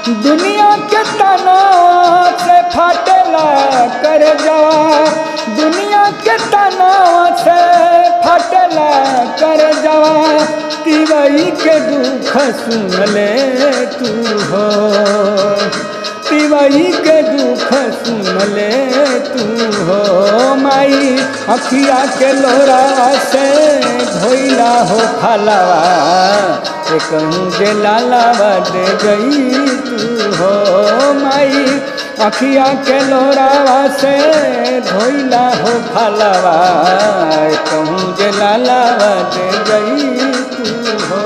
दुनिया के तनाव से फाटेला कर जवा, दुनिया के तनाव से फाटेला कर जवा, तिवई के दुख सुन ले तू हो, तिवई के दुख सुन ले तू हो। माई अखिया के लोरा से धोइला हो फलवा, कहूँ जे लालावा दे गई तू हो। माई अखिया के लोरावा से धोइला हो फलवा, कहूँ जे लालावा दे गई तू हो।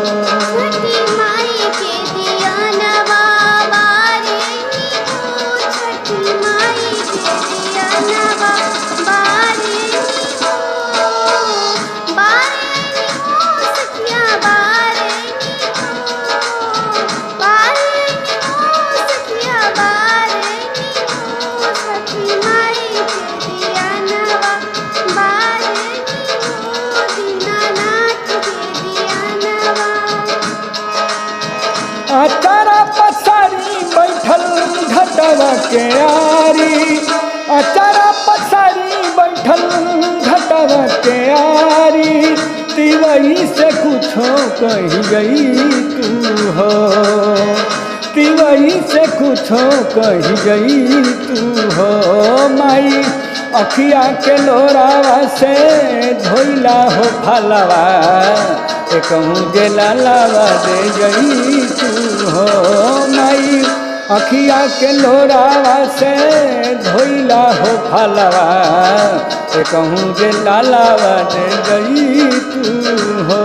अचारा पसारी बैठल घटवा के आरी, अचारा पसारी बैठल घटवा के आरी, तिवई से कुछो कही गई तू हो, तिवई से कुछो कही गई तू हो। माई अखिया के लोरावा से धोइला हो फलवा, कहूँ जे लालावा दे गई तू हो। माई अखिया के लोरावा से धोइला हो फलवा, कहूँ जे लालावा दे गई तू हो।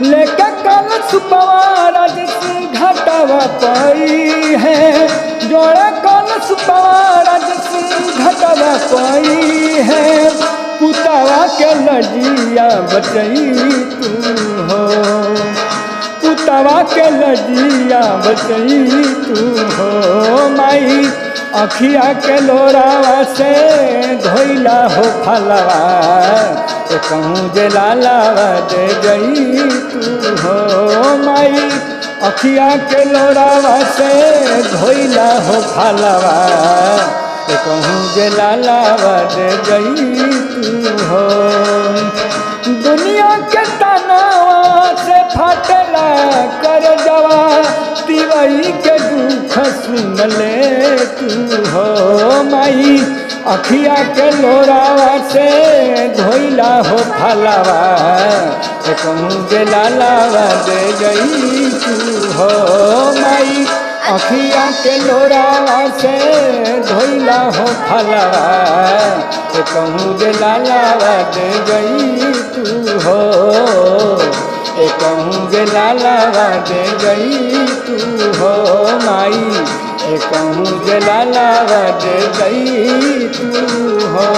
लेके कल सुपवारा जिस घटवा पाई है, जोड़े कल सुपवारा जिस घटवा पाई है, पुतवा के लजिया बचई तू हो, पुतवा के लजिया बचई तू हो। माई अखिया के लोरावा से धोइला हो फलवा, कहूँ जे लालावा दे गई तू हो। माई अखिया के लोरावा से धोइला हो फलवा, कहूँ जे लालावा दे गई तू हो। दुनिया के तनाव से फाटेला कर जवा, तिवई के दुख सुन ले तू हो। माई अखिया के लोरावा से धोइला हो फलवा, कहूँ जे लालावा दे गई तू हो। माई अखिया के लोरावा से धोइला हो फलवा, कहूँ जे लालावा दे गई तू हो, कहूँ जे लालावा दे गई तू हो। माई कहूँ जे लालावा दे गई तू हो।